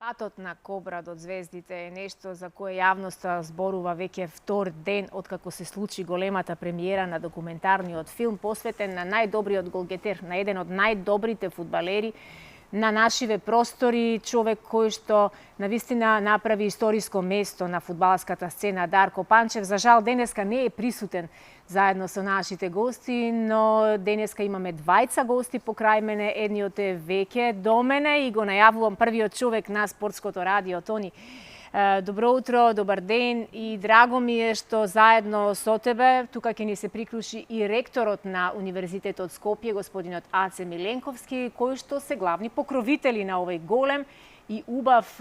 Патот на Кобрат од звездите е нешто за кое јавноста зборува веќе втор ден откако се случи големата премиера на документарниот филм посветен на најдобриот голгетер, на еден од најдобрите фудбалери на нашиве простори, човек кој што навистина направи историско место на фудбалската сцена, Дарко Панчев. За жал денеска не е присутен заедно со нашите гости, но денеска имаме двајца гости покрај мене, едниот е веќе до мене и го најавувам првиот човек на Спортското радио, Тони. Добро утро, добар ден и драго ми е што заедно со тебе тука ќе ни се приклучи и ректорот на Универзитетот Скопје, господинот Аце Миленковски, кои што се главни покровители на овој голем и убав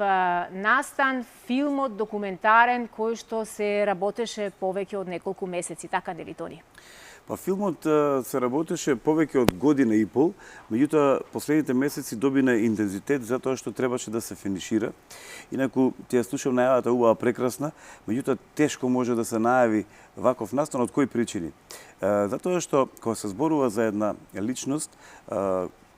настан, филмот документарен кој што се работеше повеќе од неколку месеци, така нели, Тони? Па филмот се работеше повеќе од година и пол, меѓутоа последните месеци добина интензитет затоа што требаше да се финишира. Инаку ти ја слушам најавата убава прекрасна, меѓутоа тешко може да се најави ваков настан, од кои причини? Затоа што кога се зборува за една личност,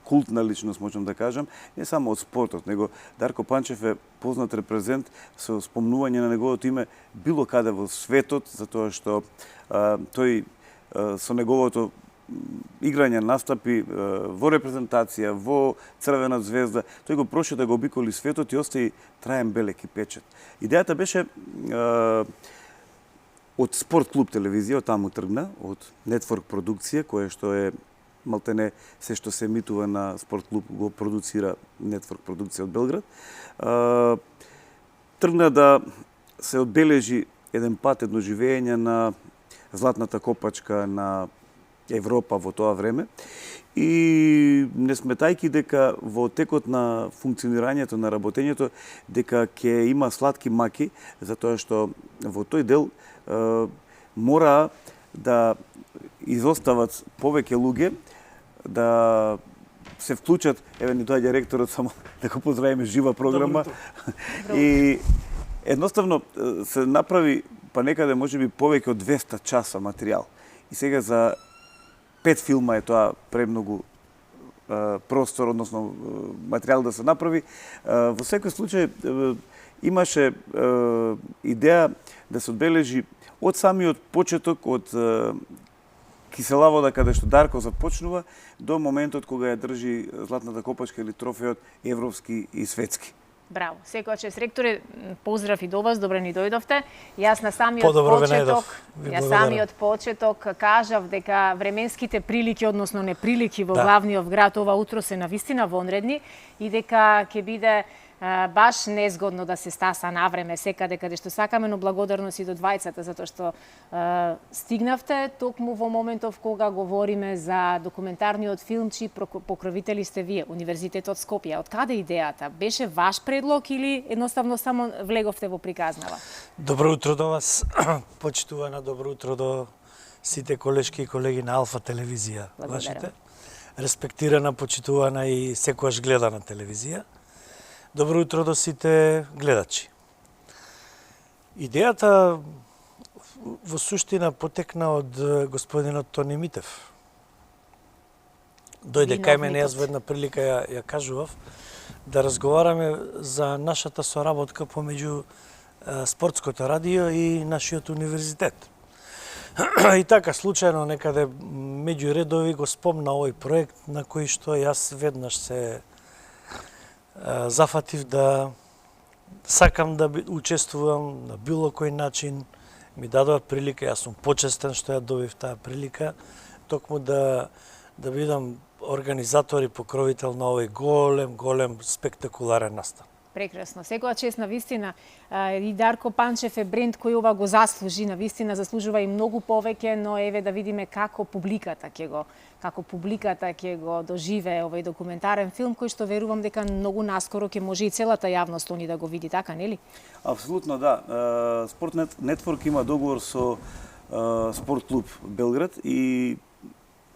култна личност можам да кажам, не само од спортот, него Дарко Панчев е познат репрезент со спомнување на неговото име било каде во светот, затоа што тој со неговото играње настапи во репрезентација, во Црвена звезда, тој го проши да го обиколи светот и остави траен белек и печат. Идејата беше од Спорт клуб телевизија, од таму тргна, од Нетворк продукција, која што е малтене се што се емитува на Спорт клуб го продуцира Нетворк продукција од Белград. Тргна да се одбележи еден пат, едно живење на златната копачка на Европа во тоа време и не сметајки дека во текот на функционирањето на работењето дека ќе има сладки маки, затоа што во тој дел мора да изостават повеќе луѓе, да се вклучат, еве ни доаѓа ректорот, само да го поздравиме, жива програма. И едноставно се направи па некаде можеби повеќе од 200 часа материјал. И сега за 5 филма е тоа премногу простор, односно материјал да се направи. Во секој случај имаше идеја да се одбележи од самиот почеток, од Киселавода, каде што Дарко започнува, до моментот кога ја држи златната копачка или трофеот европски и светски. Браво. Секоја чест, ректоре, поздрав и до вас, добре ни дојдовте. Јас на самиот почеток кажав дека временските прилики, односно неприлики во главниот град ова утро се навистина вонредни и дека ќе биде баш незгодно да се стаса навреме секаде каде што сакаме, но благодарност и до двајцата затоа што стигнавте токму во моментов кога говориме за документарниот филм чии покровители сте вие, Универзитетот Скопје. Од каде идејата? Беше ваш предлог или едноставно само влеговте во приказнава? Добро утро до вас, почитувана, добро утро до сите колешки и колеги на Алфа телевизија. Вашите. Респектирана, почитувана и секојаш гледана телевизија. Добро утро до сите гледачи. Идејата во суштина потекна од господинот Тони Митев. Дојде кај мене, јас во една прилика ја кажував, да разговараме за нашата соработка помеѓу Спортското радио и нашиот универзитет. И така, случајно некаде меѓу редови го спомна овој проект на кој што јас веднаш се зафатив да сакам да учествувам на било кој начин, ми дадоа прилика, јас сум почестен што ја добив таа прилика, токму да бидам организатор и покровител на овој голем спектакуларен настан. Прекрасно. Секоја чест на вистина и Дарко Панчев е бренд кој ова го заслужи, на вистина заслужува и многу повеќе, но еве да видиме како публиката ќе го доживее овој документарен филм кој што верувам дека многу наскоро ќе може и целата јавност они да го види, така нели? Апсолутно да. Спорт Нетворк има договор со Спорт клуб Белград и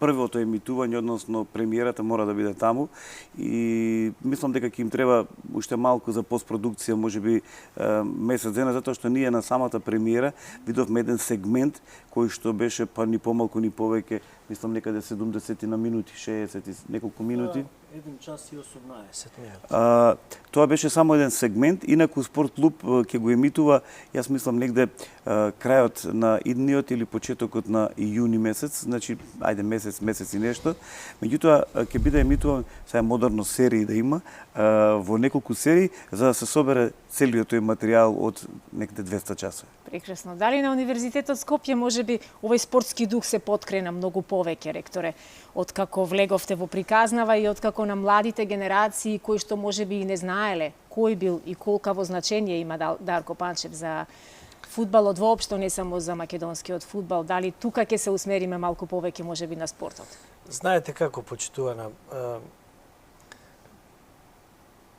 првото емитување, односно премиерата мора да биде таму и мислам дека ќе им треба уште малку за постпродукција, можеби месец дена, затоа што ние на самата премиера видовме еден сегмент кој што беше па ни помалку ни повеќе, мислам некаде 70 на минути, 60 и неколку минути. 1 час и 18 минути. Тоа беше само еден сегмент, инаку Спорт клуб ќе го емитува, јас мислам негде крајот на идниот или почетокот на јуни месец, значи ајде месец и нешто. Меѓутоа ќе биде емитуван сега модерно серии да има во неколку серии за да се собере целиот тој материјал од некаде 200 часови. Прекрасно. Дали на Универзитетот Скопје можеби овој спортски дух се поткрена многу повеќе, ректоре, откако влеговте во приказнава и откако на младите генерации кои што можеби и не знаеле кој бил и колкаво значење има Дарко Панчев за фудбалот воопшто, не само за македонскиот фудбал, дали тука ќе се усмериме малку повеќе можеби на спортот? Знаете како, почитувана,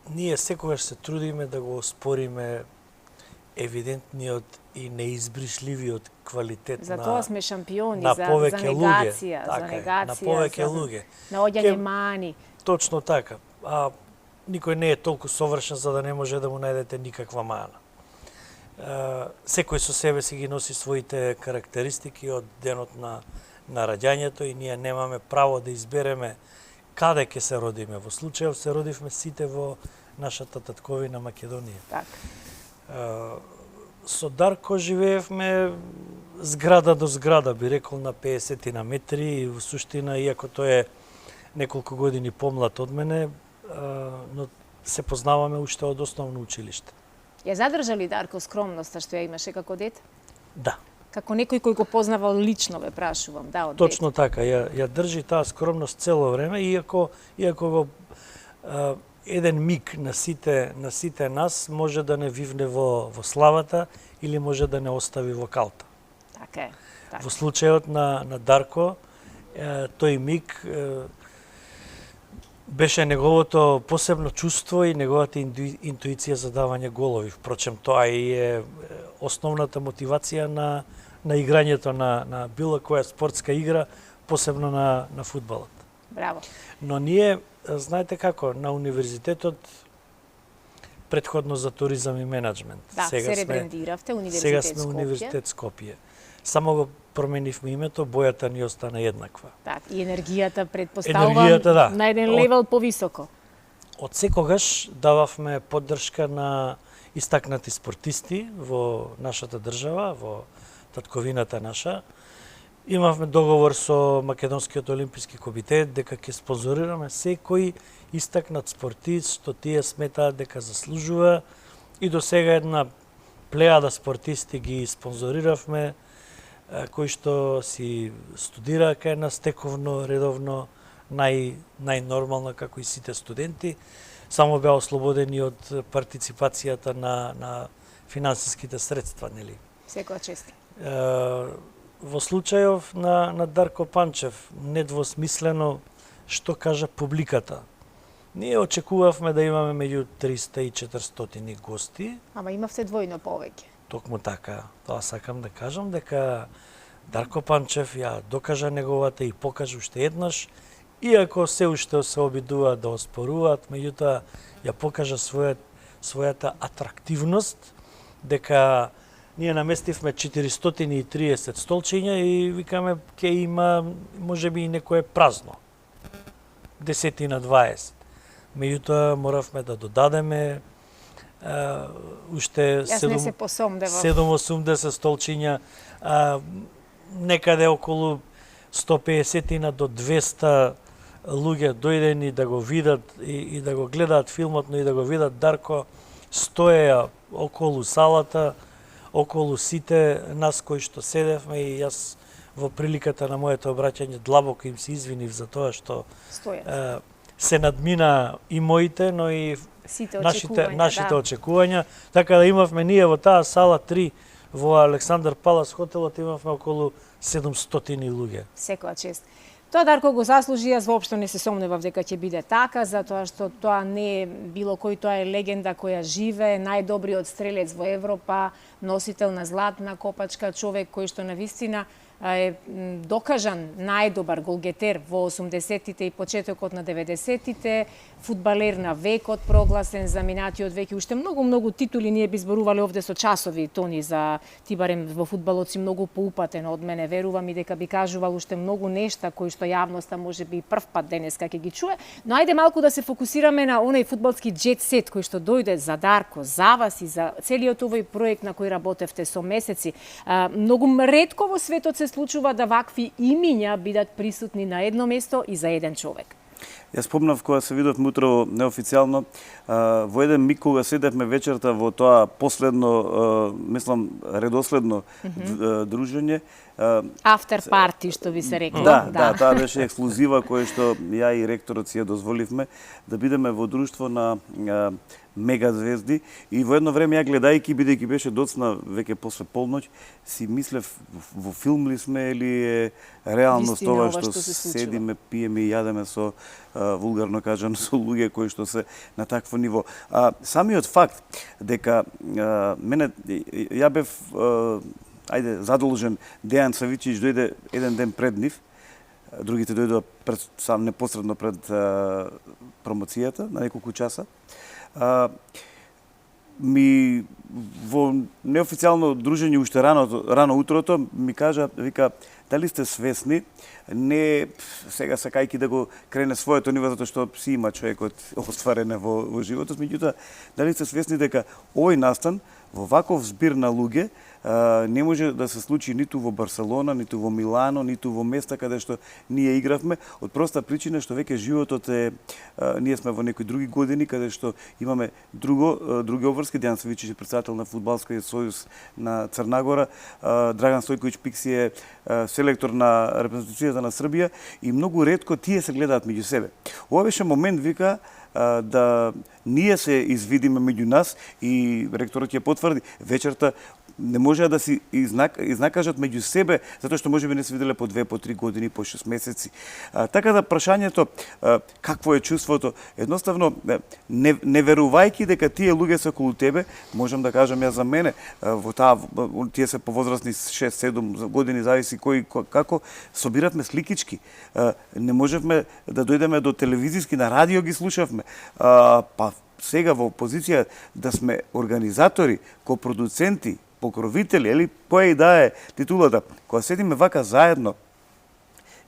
ние секогаш се трудиме да го оспориме евидентниот и неизбришливиот квалитет за тоа сме шампиони, на за повеќе негација, луѓе, за негација, на повеќе луѓе. Наоѓање мани. Точно така. Никој не е толку совршен за да не може да му најдете никаква мана. Секој со себе си ги носи своите карактеристики од денот на раѓањето и ние немаме право да избереме каде ќе се родиме. Во случајов се родивме сите во нашата татковина Македонија. Така. Со Дарко живеевме зграда до зграда, би рекол на 50 на метри и во суштина, иако тој е неколку години помлад од мене, но се познаваме уште од основно училиште. Ја задржа ли Дарко скромноста што ја имаше како дете? Да. Како некој кој го познавал лично, ве прашувам, да, од Точно така, ја држи таа скромност цело време, иако го еден миг на сите нас може да не вивне во славата или може да не остави во калта. Така е. Така. Во случајот на Дарко, тој миг беше неговото посебно чувство и неговата интуиција за давање голови. Впрочем, тоа и е основната мотивација на играњето на било која спортска игра, посебно на фудбалот. Браво. Но ние, знаете како, на универзитетот, претходно за туризам и менеджмент. Да, се ребрендиравте, Универзитет Сега Скопје. сме Универзитет Скопје. Само го променивме името, бојата ни остана еднаква. Так, и енергијата предпоставувам да. на еден левел повисоко. Од секогаш дававме поддршка на истакнати спортисти во нашата држава, во татковината наша. Имавме договор со Македонскиот олимписки комитет дека ќе спонзорираме секој истакнат спортист што тие сметаат дека заслужува и до сега една плејада спортисти ги спонзориравме кои што си студира кај нас тековно, редовно, најнормално како и сите студенти, само беа ослободени од партиципацијата на финансиските средства, нели? Секоја чест. Во случајов на Дарко Панчев, недвосмислено што кажа публиката. Ние очекувавме да имаме меѓу 300 и 400 гости. Ама имавте двојно повеќе. Токму така. Тоа сакам да кажам дека Дарко Панчев ја докажа неговата и покажа уште еднаш, иако се уште се обидуваат да оспоруваат, меѓутоа ја покажа својата атрактивност, дека ние наместивме 430 столчиња и викаме ќе има можеби и некое празно. 10 на 20. Меѓутоа моравме да додадеме уште 7-80 столчиња, некаде околу 150 до 200 луѓе дојдени да го видат и да го гледаат филмот, но и да го видат Дарко, стоеја околу салата, околу сите нас кои што седевме и јас во приликата на моето обраќање длабоко им се извинив за тоа што се надмина и моите, но и нашите очекувања. Така да имавме ние во таа сала 3 во Александар Палас хотелот имавме околу 700 луѓе. Секоја чест. Тоа Дарко го заслужи, јас воопшто не се сомневав дека ќе биде така, затоа што тоа не е било кој, тоа е легенда која живее, најдобриот стрелец во Европа, носител на златна копачка, човек кој што навистина е докажан најдобар голгетер во 80-тите и почетокот на 90-тите, фудбалер на векот прогласен за минатиот век и уште многу титули. Ние би зборувале овде со часови, Тони, за ти барем во фудбалот си многу поупатен од мене, верувам и дека би кажувал уште многу нешта кои што јавноста може би прв пат денеска ќе ги чуе, но ајде малку да се фокусираме на оној фудбалски џет сет кој што дојде за Дарко, за вас и за целиот овој проект на кој работевте со месеци. Многу ретко во светот се случува да вакви имиња бидат присутни на едно место и за еден човек. Јас спомнав кога се видовме утрово неофицијално, во еден миг кога седевме вечерта во тоа последно, мислам, редоследно дружење. After party, што ви се рекло. Да, таа беше ексклузива која што ја и ректорот си ја дозволивме да бидеме во друштво на мегазвезди и во едно време ја гледајќи, бидејќи беше доцна веќе после полноќ, си мислев во филм ли сме или е реалност ова што седиме, пиеме и јадеме со вулгарно кажано со луѓе кои што се на такво ниво. Самиот факт дека мене ја бев задолжен, Дејан Савичиќ дојде еден ден пред нив, другите дојдоа сам непосредно пред промоцијата на неколку часа. Ми во неофицијално дружење уште рано утрото ми кажа, вика, дали сте свесни, не сега сакајќи да го крене своето ниво затоа што си има човекот остварене во животот, меѓутоа дали сте свесни дека овој настан во ваков збир на луѓе не може да се случи ниту во Барселона, ниту во Милано, ниту во места каде што ние игравме, од проста причина што веќе животот е, ние сме во некои други години каде што имаме други обврски. Дејан Савичиќ е претседател на Фудбалскиот сојуз на Црна Гора, Драган Стојковиќ Пикси е селектор на репрезентацијата на Србија и многу ретко тие се гледаат меѓу себе. Ова беше момент, вика, да ние се извидиме меѓу нас и ректорот ја потврди. Вечерта не можеа да си изнакажат меѓу себе, затоа што можеби не се виделе по 2, по 3 години, по 6 месеци. Така да прашањето, какво е чувството, едноставно, не верувајќи дека тие луѓе се околу тебе, можам да кажам ја за мене, во таа, тие се повозрастни 6-7 години, зависи кој како, собиравме сликички. Не можевме да дојдеме до телевизиски, на радио ги слушавме. Па сега во позиција да сме организатори, копродуценти, покровители, или која и да е титулата, кога седиме вака заедно,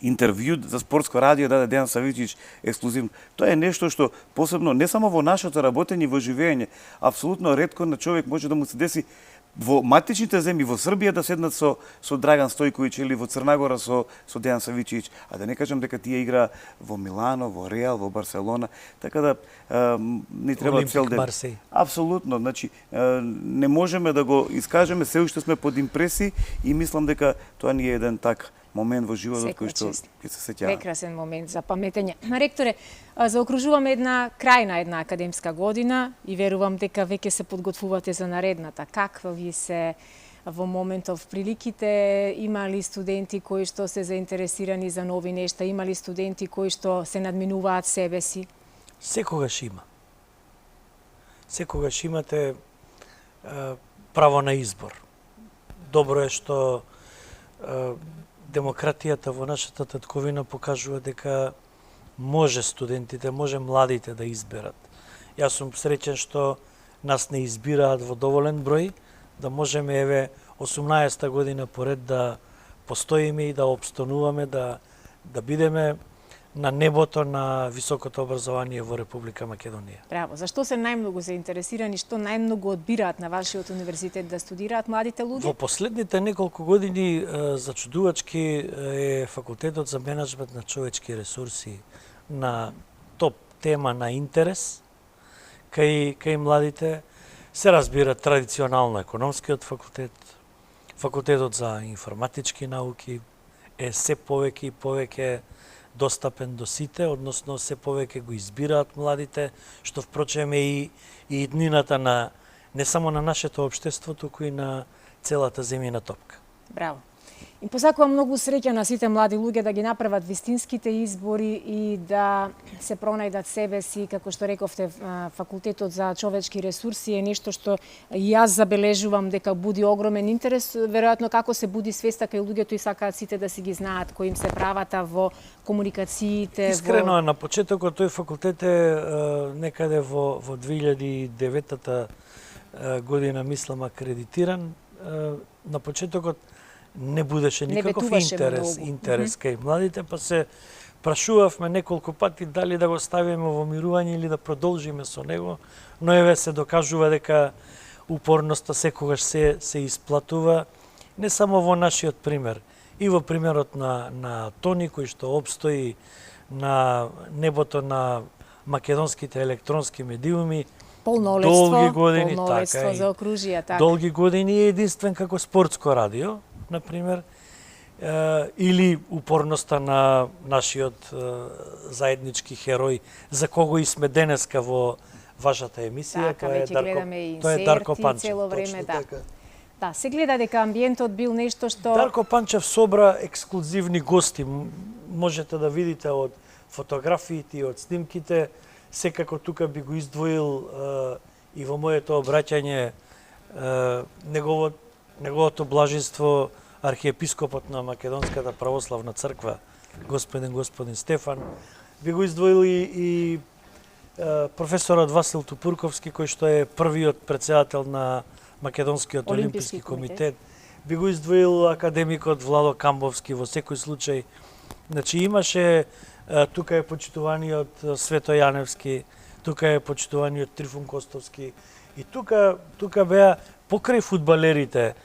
интервју за Спортско радио даде Дејан Савичиќ ексклузивно. Тоа е нешто што посебно не само во нашето работење и во живење, апсолутно ретко на човек може да му се деси во матичните земји, во Србија да седнат со Драган Стојковиќ или во Црна Гора со Дејан Савичиќ, а да не кажам дека тие игра во Милано, во Реал, во Барселона, така да ни треба цел ден. Апсолутно, значи не можеме да го искажеме, се уште сме под импресии и мислам дека тоа ни е еден так момент во животот кој што ќе се сеќава. Прекрасен момент за паметење. Ректоре, заокружуваме крај на една академска година и верувам дека веќе се подготвувате за наредната. Каква ви се во моментов приликите? Има ли студенти кои што се заинтересирани за нови нешта? Има ли студенти кои што се надминуваат себе си? Секогаш има. Секогаш имате право на избор. Добро е што демократијата во нашата татковина покажува дека може студентите, може младите да изберат. Јас сум среќен што нас не избираат во доволен број, да можеме еве 18-та година поред да постоиме и да опстануваме, да бидеме на небото на високото образование во Република Македонија. Браво. Зашто се најмногу заинтересирани, што најмногу одбираат на вашиот универзитет да студираат младите луѓе? Во последните неколку години зачудувачки е факултетот за менаџмент на човечки ресурси на топ тема на интерес кај младите. Се разбира традиционално економскиот факултет, факултетот за информатички науки е се повеќе и повеќе достапен до сите, односно се повеќе го избираат младите, што впрочем е и иднината на не само на нашето општество, туку и на целата земјина топка. Браво. Им посакувам многу среќа на сите млади луѓе да ги направат вистинските избори и да се пронајдат себе си, како што рековте, факултетот за човечки ресурси е нешто што и јас забележувам дека буди огромен интерес, веројатно како се буди свеста кај луѓето и сакаат сите да си ги знаат кои им се правата во комуникациите. Искрено, на почетокот тој факултет е некаде во 2009 година, мислам, акредитиран. На почетокот не будеше никаков интерес кај младите, па се прашувавме неколку пати дали да го ставиме во мирување или да продолжиме со него, но еве се докажува дека упорноста секогаш се исплатува, не само во нашиот пример, и во примерот на Тони, кој што обстои на небото на македонските електронски медиуми, долги години, така, за окружија, така. Долги години е единствен како спортско радио, например, или упорноста на нашиот заеднички херој, за кого и сме денеска во вашата емисија, така, веќе тоа е Дарко Панчев. Цело време, да. Да, се гледа дека амбиентот бил нешто што... Дарко Панчев собра ексклузивни гости. Можете да видите од фотографиите и од снимките. Секако тука би го издвоил и во моето обраќање неговото блаженство архиепископот на Македонската православна црква, господин Стефан. Би го издвоил и професорот Васил Тупурковски, кој што е првиот председател на Македонскиот олимписки комитет. Би го издвоил академикот Владо Камбовски во секој случај. Значи имаше, тука е почитуваниот Свето Јаневски, тука е почитуваниот Трифун Костовски и тука беа покрај фудбалерите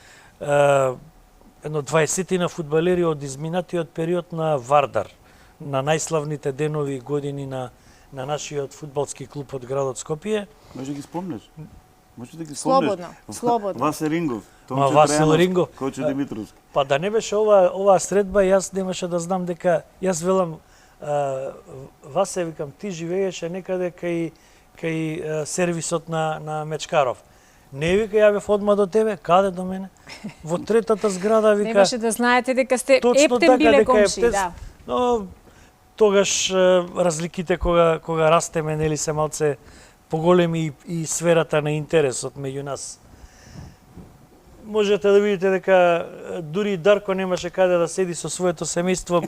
едно 20 на фудбалери од изминатиот период на Вардар, на најславните денови и години на нашиот фудбалски клуб од градот Скопје. Може да ги спомнеш? Може да ги спомнеш? Слободно. Васе Рингов, Васил Рингов, Кочо Димитровски. Па да не беше оваа средба, јас немаше да знам дека јас велам Васе, викам, ти живееше некаде кај сервисот на Мечкаров. Не, вика, ја бев одма до тебе, каде до мене? Во третата зграда, вика. Немаше да знаете дека сте ептен биле комши, да. Но тогаш разликите кога растеме, нели, се малце поголеми и сферата на интересот меѓу нас. Можете да видите дека дури Дарко немаше каде да седи со своето семејство,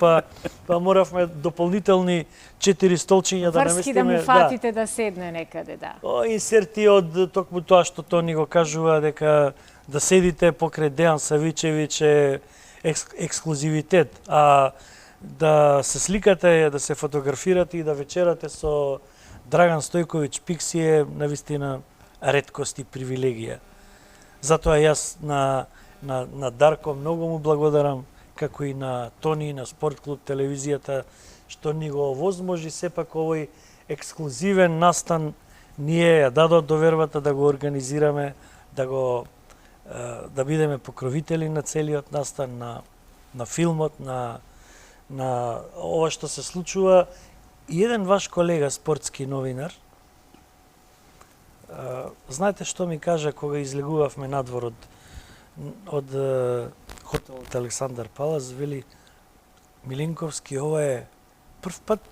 па моравме дополнителни 4 столчиња да наместиме. Врски да му фатите да седне некаде, да. Инсерти од токму тоа што Тони го кажува, дека да седите покрај Дејан Савичевиќ е ексклузивитет, а да се сликате, да се фотографирате и да вечерате со Драган Стојковиќ Пикси е навистина реткост и привилегија. Затоа јас на Дарко многу му благодарам, како и на Тони, на Спорт клуб телевизијата, што ни го овозможи сепак овој ексклузивен настан. Ние ја дадот довербата да го организираме, да бидеме покровители на целиот настан, на филмот, на ова што се случува. И еден ваш колега, спортски новинар, знаете што ми кажа кога излегувавме надвор од хотелот Александар Палас, вели: Милинковски, ова е прв пат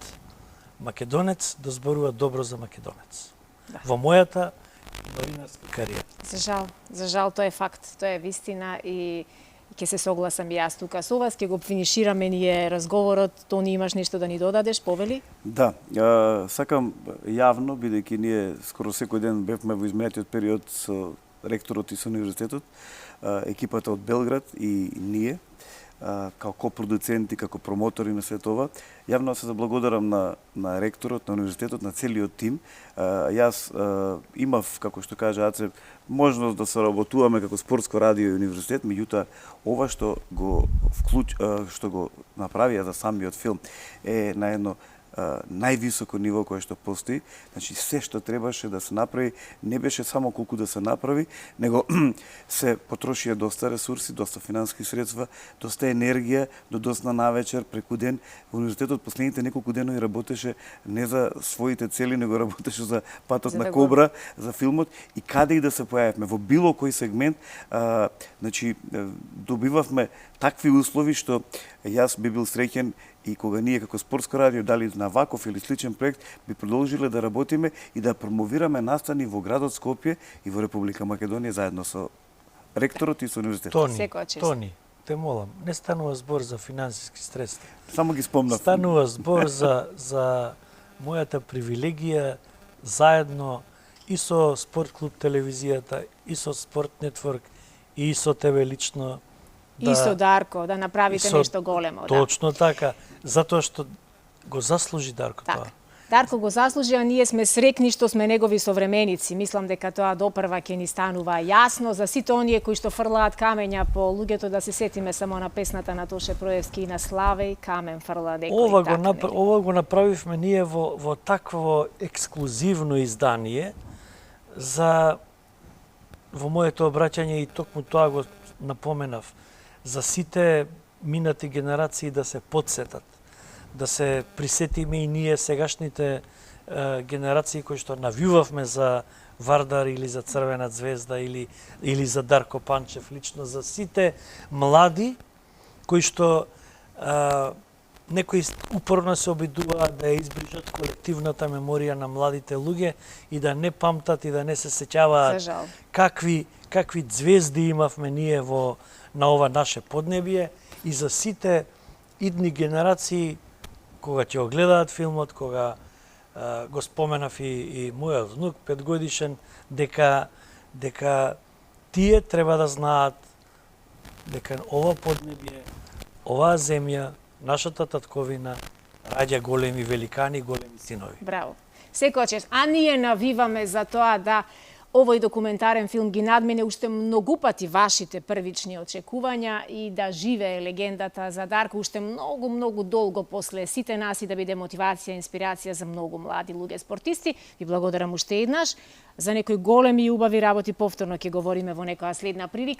македонец да зборува добро за македонец. Да. Во мојата новинарска кариера. За жал тоа е факт, тоа е вистина и ќе се согласам и јас тука со вас, ќе го финишираме ние разговорот. Тони, имаш нешто да ни додадеш, повели? Да, сакам јавно, бидејќи ние скоро секој ден бевме во изминатиот период со ректорот и со универзитетот, екипата од Белград и ние, како копродуценти, како промотори на свет ова. Јавно се заблагодарам на ректорот, на универзитетот, на целиот тим. Јас имав, како што кажа Аце, можност да соработуваме како спортско радио и универзитет, меѓутоа ова што го направија за самиот филм е на едно највисоко ниво кое што постои. Значи, се што требаше да се направи, не беше само колку да се направи, него се потрошија доста ресурси, доста финансиски средства, доста енергија, до досна навечер, преку ден. Универзитетот последните неколку денови работеше не за своите цели, него работеше за патот на Кобра, за филмот, и каде и да се појавивме, во било кој сегмент, значи, добивавме такви услови што јас би бил среќен и кога ние како спортско радио, дали на ваков или сличен проект, би продолжиле да работиме и да промовираме настани во градот Скопје и во Република Македонија заедно со ректорот и со универзитетот. Тони, те молам, не станува збор за финансиски средства. Само ги спомнав. Станува збор за мојата привилегија заедно и со Спорт клуб телевизијата, и со Спорт нетворк, и со тебе лично. И со Дарко, да направите нешто големо. Точно така, затоа што го заслужи Дарко тоа. Дарко го заслужи, а ние сме срекни што сме негови современици. Мислам дека тоа допрва ќе ни станува јасно за сите оние кои што фрлаат камења по луѓето, да се сетиме само на песната на Тоше Проевски и на Славе, камен фрла некој. Ова го направивме ние во такво ексклузивно издание во моето обраќање, и токму тоа го напоменав, за сите минати генерации да се подсетат, да се присетиме и ние сегашните генерации кои што навивавме за Вардар или за Црвена звезда или за Дарко Панчев, лично за сите млади кои што некои упорно се обидуваат да ја избрижат колективната меморија на младите луѓе и да не памтат и да не се сеќаваат какви звезди имавме ние на ова наше поднебие, и за сите идни генерации кога ќе огледаат филмот, кога го споменав и мојот внук 5 годишен, дека тие треба да знаат дека ова поднебие, оваа земја, нашата татковина раѓа големи великани, големи синови. Браво. Секоја чест. А ние навиваме за тоа да овој документарен филм ги надмене уште многу пати вашите првични очекувања и да живее легендата за Дарко уште многу долго после сите нас и да биде мотивација и инспирација за многу млади луѓе спортисти. Ви благодарам уште еднаш. За некои големи и убави работи повторно ќе говориме во некоја следна прилика.